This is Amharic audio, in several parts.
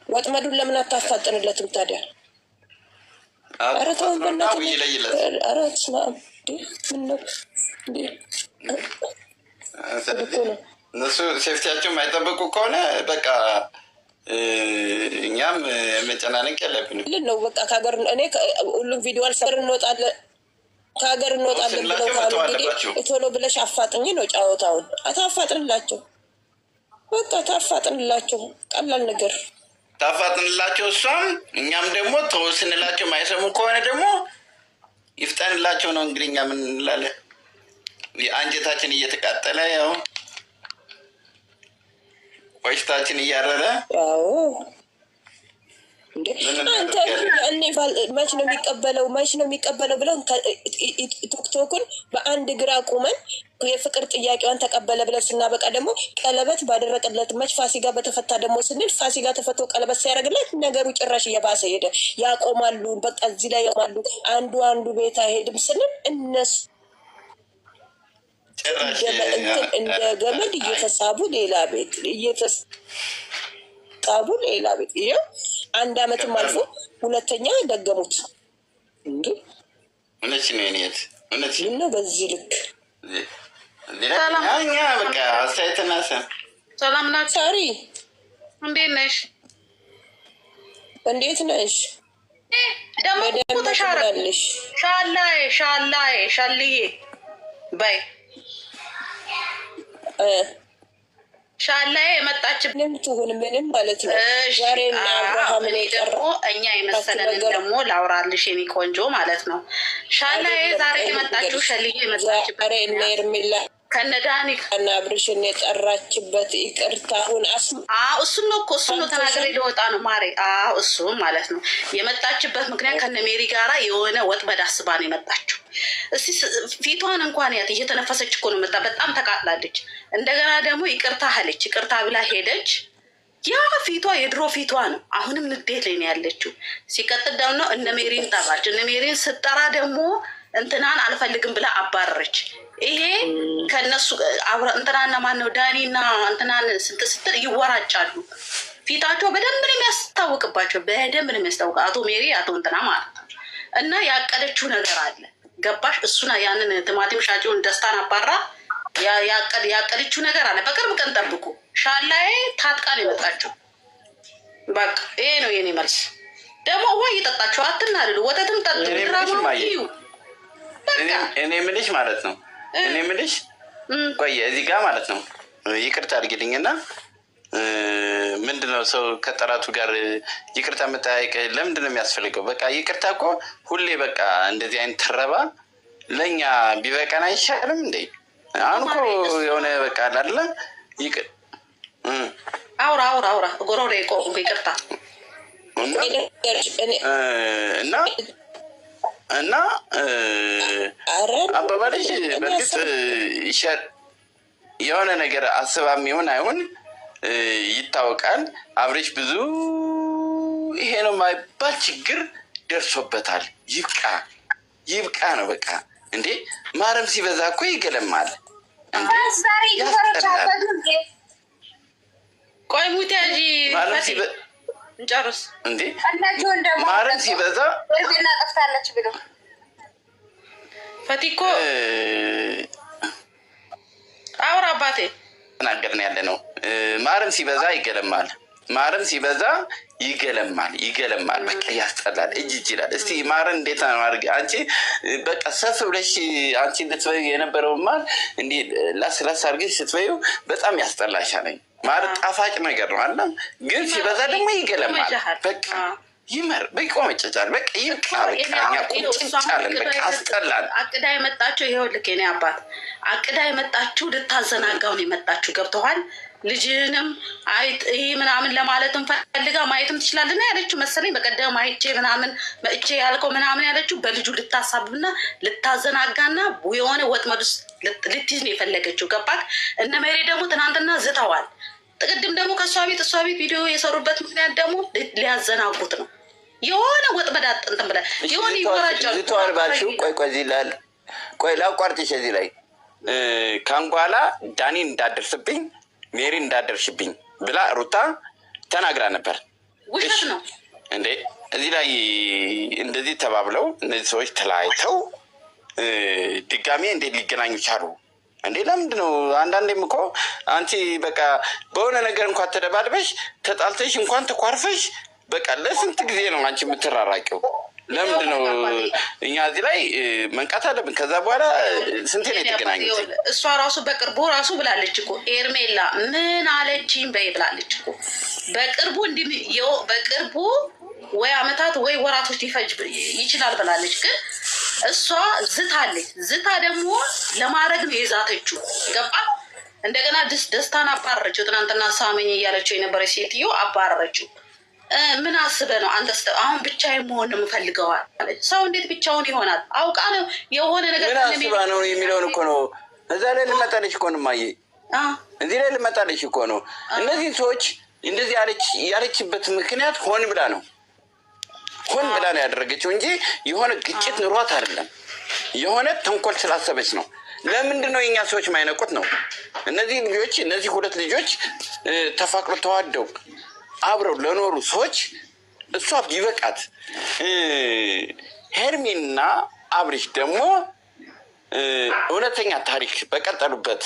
ወጥመዱን ለምን አታፋጥንለትም ታዲያ? ኧረ ተው በእናትህ። ኧረ ስማ ምን ነው እነሱ ሴፍቲያቸው የማይጠብቁ ከሆነ በቃ እኛም መጨናነቅ የለብንም። ነው በቃ ከሀገር እኔ ሁሉም ቪዲዮ አልሰር እንወጣለን ከሀገር እንወጣለን ብለው ካሉ እንግዲህ ቶሎ ብለሽ አፋጥኝ ነው ጫወታውን። አታፋጥንላቸው በቃ ታፋጥንላቸው። ቀላል ነገር ታፋጥንላቸው እሷም እኛም ደግሞ ተወስንላቸው። ማይሰሙ ከሆነ ደግሞ ይፍጠንላቸው ነው እንግዲህ። እኛ ምን እንላለን? አንጀታችን እየተቃጠለ ያው ቆሽታችን እያረረ አንተ መች ነው የሚቀበለው ብለን ቲክቶክን በአንድ ግራ ቁመን የፍቅር ጥያቄዋን ተቀበለ ብለን ስናበቃ ደግሞ ቀለበት ባደረቀለት መች ፋሲካ በተፈታ ደግሞ ስንል ፋሲካ ተፈቶ ቀለበት ሲያደርግለት ነገሩ ጭራሽ እየባሰ ሄደ። ያቆማሉ በቃ እዚህ ላይ ያቆማሉ። አንዱ ቤት አይሄድም ስንል እነሱ እንደ ገመድ እየተሳቡ ሌላ ቤት ይኸው 1 ዓመትም አልፎ ሁለተኛ ደገሙት። እንዴ እውነት ነው የኔት እውነት ነው። በዚህ ልክ እኛ በቃ አስተያየትና ሰላም ናት። ሳሪ እንዴት ነሽ? እንዴት ነሽ? ደግሞ ተሻረልሽ ሻልዬ በይ ሻላይ የመጣችብንም ትሁን ምንም ማለት ነው። ዛሬ አብርሃምን ደግሞ እኛ የመሰለንን ደግሞ ላውራልሽ የኔ ቆንጆ ማለት ነው። ሻላይ ዛሬ የመጣችው ሸልዬ የመጣችበት ኤርሚላ ከነዳኒ ከናብርሽን የጠራችበት ይቅርታሁን እሱን ነው እኮ እሱን ነው ተናግሬ ሊወጣ ነው ማሬ። እሱ ማለት ነው የመጣችበት ምክንያት ከነሜሪ ጋራ የሆነ ወጥመድ አስባ ነው የመጣችው። እስቲ ፊቷን እንኳን ያት እየተነፈሰች እኮ ነው መጣ። በጣም ተቃጥላለች። እንደገና ደግሞ ይቅርታ አለች። ይቅርታ ብላ ሄደች። ያ ፊቷ የድሮ ፊቷ ነው። አሁንም ንዴት ላይ ነው ያለችው። ሲቀጥል ደግሞ እነ ሜሪን ጠራች። እነ ሜሪን ስትጠራ ደግሞ እንትናን አልፈልግም ብላ አባረረች። ይሄ ከነሱ እንትናና ማነው ዳኒና እንትናን ስትል ይወራጫሉ። ፊታቸው በደንብ ነው የሚያስታውቅባቸው። በደንብ ነው የሚያስታውቅ አቶ ሜሪ አቶ እንትና ማለት ነው። እና ያቀደችው ነገር አለ ገባሽ? እሱና ያንን ቲማቲም ሻጭውን ደስታን አባራ ያቀደችው ነገር አለ። በቅርብ ቀን ጠብቁ። ሻላይ ታጥቃ ነው የመጣችው። በቃ ይሄ ነው የኔ መልስ። ደግሞ ውሃ እየጠጣችሁ አትናድዱ። ወተትም ጠጡ። ድራማ እዩ። እኔ ምልሽ ማለት ነው እኔ ምልሽ ቆየ እዚህ ጋር ማለት ነው። ይቅርታ አድርጊልኝና ምንድነው ሰው ከጠራቱ ጋር ይቅርታ መጠያየቅ ለምንድን ነው የሚያስፈልገው? በቃ ይቅርታ እኮ ሁሌ በቃ እንደዚህ አይነት ተረባ ለእኛ ቢበቃን አይሻልም እንዴ? አሁን እኮ የሆነ በቃ አይደለ አውራ ጎሮሬ ይቅርታ እና አባባልሽ በእርግጥ የሆነ ነገር አስባም ይሁን አይሁን ይታወቃል። አብሬሽ ብዙ ይሄ ነው የማይባል ችግር ደርሶበታል። ይብቃ ነው በቃ። እንዴ ማረም ሲበዛ እኮ ይገለማል። ቆይ ሙቲያጂ እንጨርስ እንዴ ማረም ሲበዛ ወይና ጠፍታለች ብሎ ፈቲኮ አውራ አባቴ ተናገርን ያለ ነው። ማረም ሲበዛ ይገለማል። ማረም ሲበዛ ይገለማል። በቃ ያስጠላል። እጅ ይችላል። እስቲ ማረን እንዴት ነው አድርገ አንቺ በቃ ሰፍ ብለሽ አንቺ እንድትበዩ የነበረውን ማር እንዲህ ላስላስ አድርገሽ ስትበዩ በጣም ያስጠላሻለኝ። ማር ጣፋጭ ነገር ነው አለ፣ ግን ሲበዛ ደግሞ ይገለማል። በቃ ይመር በቃ መጨጫል። በቃ ይብቃ። በቃ ቁጭጫለን። በቃ አስጠላል። አቅዳ የመጣችሁ ይሄው ልክ የኔ አባት አቅዳ የመጣችሁ ልታዘናጋው ነው የመጣችሁ። ገብተዋል። ልጅንም ይሄ ምናምን ለማለትም ፈልጋ ማየትም ትችላለና ያለችው መሰለኝ። በቀደም አይቼ ምናምን መእቼ ያልከው ምናምን ያለችው በልጁ ልታሳብብና ልታዘናጋና የሆነ ወጥመድ ውስጥ ልትይዝ ነው የፈለገችው። ገባክ? እነ ሜሪ ደግሞ ትናንትና ዝተዋል። ጥቅድም ደግሞ ከእሷ ቤት ቪዲዮ የሰሩበት ምክንያት ደግሞ ሊያዘናጉት ነው። የሆነ ወጥመድ እንትን ብለህ የሆነ ይወራጫሉ። ዝተዋል ባልሽው ቆይ ላቋርጥሽ እዚህ ላይ ካንጓላ ዳኒን እንዳደርስብኝ ሜሪ እንዳደርሽብኝ ብላ ሩታ ተናግራ ነበር። ውሸት ነው እንዴ? እዚህ ላይ እንደዚህ ተባብለው እነዚህ ሰዎች ተለያይተው ድጋሜ እንዴት ሊገናኙ ቻሉ እንዴ? ለምንድን ነው? አንዳንዴም እኮ አንቺ በቃ በሆነ ነገር እንኳን ተደባድበሽ ተጣልተሽ እንኳን ተኳርፈሽ በቃ ለስንት ጊዜ ነው አንቺ የምትራራቂው? ለምንድን ነው እኛ እዚህ ላይ መንቃት አለብን? ከዛ በኋላ ስንቴ ነው የተገናኙት? እሷ ራሱ በቅርቡ ራሱ ብላለች እኮ ኤርሜላ ምን አለችኝ በይ ብላለች እኮ በቅርቡ ወይ አመታት ወይ ወራቶች ሊፈጅ ይችላል ብላለች። ግን እሷ ዝታለች። ዝታ ደግሞ ለማድረግ ነው የዛተችው። ገባ? እንደገና ደስታን አባረረችው። ትናንትና ሳመኝ እያለችው የነበረ ሴትዮ አባረረችው። ምን አስበህ ነው አንተ? አሁን ብቻዬን መሆን ነው የምፈልገው አለች። ሰው እንዴት ብቻውን ይሆናል? አውቃ ነው የሆነ ነገር ምን አስበህ ነው የሚለውን እኮ ነው። እዛ ላይ ልመጣለች እኮ ነው ማየ፣ እዚህ ላይ ልመጣለች እኮ ነው። እነዚህን ሰዎች እንደዚህ ያለችበት ምክንያት ሆን ብላ ነው ያደረገችው እንጂ የሆነ ግጭት ኑሯት አይደለም። የሆነ ተንኮል ስላሰበች ነው። ለምንድን ነው የኛ ሰዎች ማይነቁት ነው? እነዚህ ሁለት ልጆች ተፋቅሮ ተዋደው አብረው ለኖሩ ሰዎች እሷ ቢበቃት፣ ሄርሜና አብርሽ ደግሞ እውነተኛ ታሪክ በቀጠሉበት።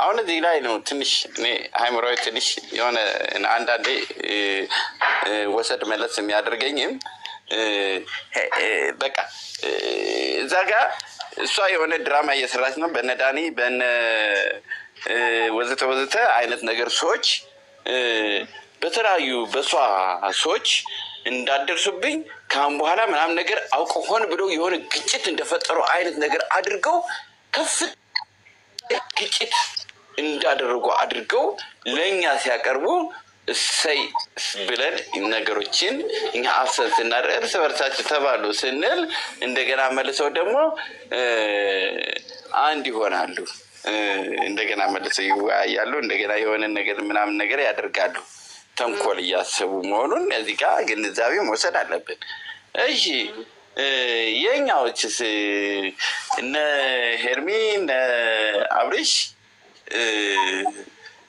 አሁን እዚህ ላይ ነው ትንሽ እኔ ሃይምሮዊ ትንሽ የሆነ አንዳንዴ ወሰድ መለስ የሚያደርገኝም በቃ እዛ ጋር እሷ የሆነ ድራማ እየሰራች ነው በነ ዳኒ በነ ወዘተ አይነት ነገር ሰዎች በተለያዩ በሷ ሰዎች እንዳደርሱብኝ ካሁን በኋላ ምናምን ነገር አውቀው ሆን ብሎ የሆነ ግጭት እንደፈጠሩ አይነት ነገር አድርገው ከፍ ግጭት እንዳደረጉ አድርገው ለእኛ ሲያቀርቡ እሰይ ብለን ነገሮችን እኛ አፍሰን ስናደርግ እርስ በርሳቸው ተባሉ ስንል እንደገና መልሰው ደግሞ አንድ ይሆናሉ። እንደገና መልሰው ይወያያሉ። እንደገና የሆነ ነገር ምናምን ነገር ያደርጋሉ። ተንኮል እያሰቡ መሆኑን እዚህ ጋር ግንዛቤ መውሰድ አለብን። እሺ የኛዎችስ እነ ሄርሚ እነ አብርሽ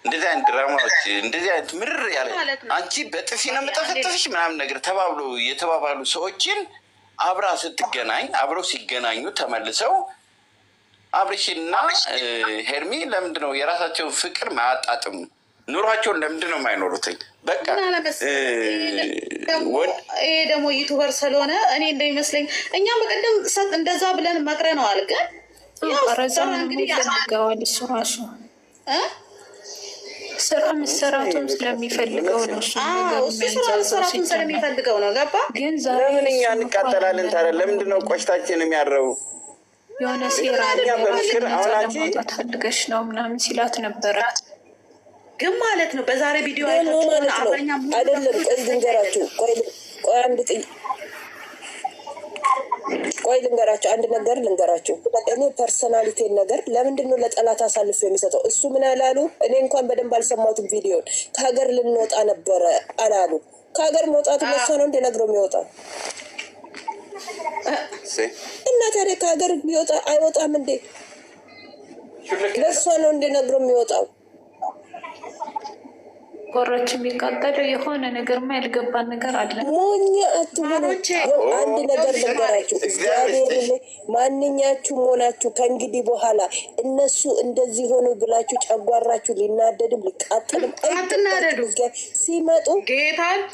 እንደዚህ አይነት ድራማዎች እንደዚህ አይነት ምርር ያለ አንቺ በጥፊ ነው የምጠፈጥፍሽ ምናምን ነገር የተባባሉ ሰዎችን አብራ ስትገናኝ አብረው ሲገናኙ ተመልሰው አብርሽና ሄርሚ ለምንድን ነው የራሳቸውን ፍቅር ማያጣጥሙ? ኑሯቸውን ለምንድን ነው የማይኖሩትኝ? በቃ ይሄ ደግሞ ዩቱበር ስለሆነ እኔ እንደሚመስለኝ እኛም በቀደም እንደዛ ብለን መክረነዋል። ግን ይፈልገዋል እሱ ራሱ ስራ መሰራቱን ስለሚፈልገው ነው። ስራቱን ስለሚፈልገው ነው። ገባ? ግን ለምን እኛ እንቃጠላለን ታዲያ? ለምንድን ነው ቆሽታችን የሚያረቡ? የሆነ ሴራ ለማውጣት ፈልገሽ ነው ምናምን ሲላት ነበረ። ግን ማለት ነው በዛሬ ቪዲዮ አይደለም። ቆይ ልንገራችሁ፣ ቆይ ልንገራችሁ፣ አንድ ነገር ልንገራችሁ። እኔ ፐርሰናሊቲን ነገር ለምንድን ነው ለጠላት አሳልፎ የሚሰጠው? እሱ ምን አላሉ? እኔ እንኳን በደንብ አልሰማሁትም ቪዲዮን። ከሀገር ልንወጣ ነበረ አላሉ? ከሀገር መውጣቱ ለሷ ነው እንደ ነግሮ የሚወጣው እና ታዲያ ከሀገር ቢወጣ አይወጣም እንዴ? ለሷ ነው እንደ ነግሮ የሚወጣው። ጎራች የሚቃጠለው የሆነ ነገር ያልገባን ነገር አለ። ሞኛ አትሆኑ። አንድ ነገር ልንገራችሁ፣ እግዚአብሔር ማንኛችሁም ሆናችሁ ከእንግዲህ በኋላ እነሱ እንደዚህ ሆኑ ብላችሁ ጨጓራችሁ ሊናደድም ሊቃጠልም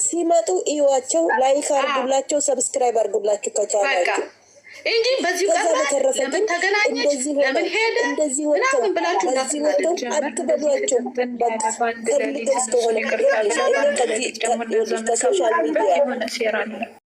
ሲመጡ እዩዋቸው፣ ላይክ አርጉላቸው፣ ሰብስክራይብ አርጉላችሁ ከቻላችሁ እንጂ በዚህ ለምን ተገናኘች ለምን ሄደ ምናምን ብላችሁ አትበሏቸው። ከሶሻል ሚዲያ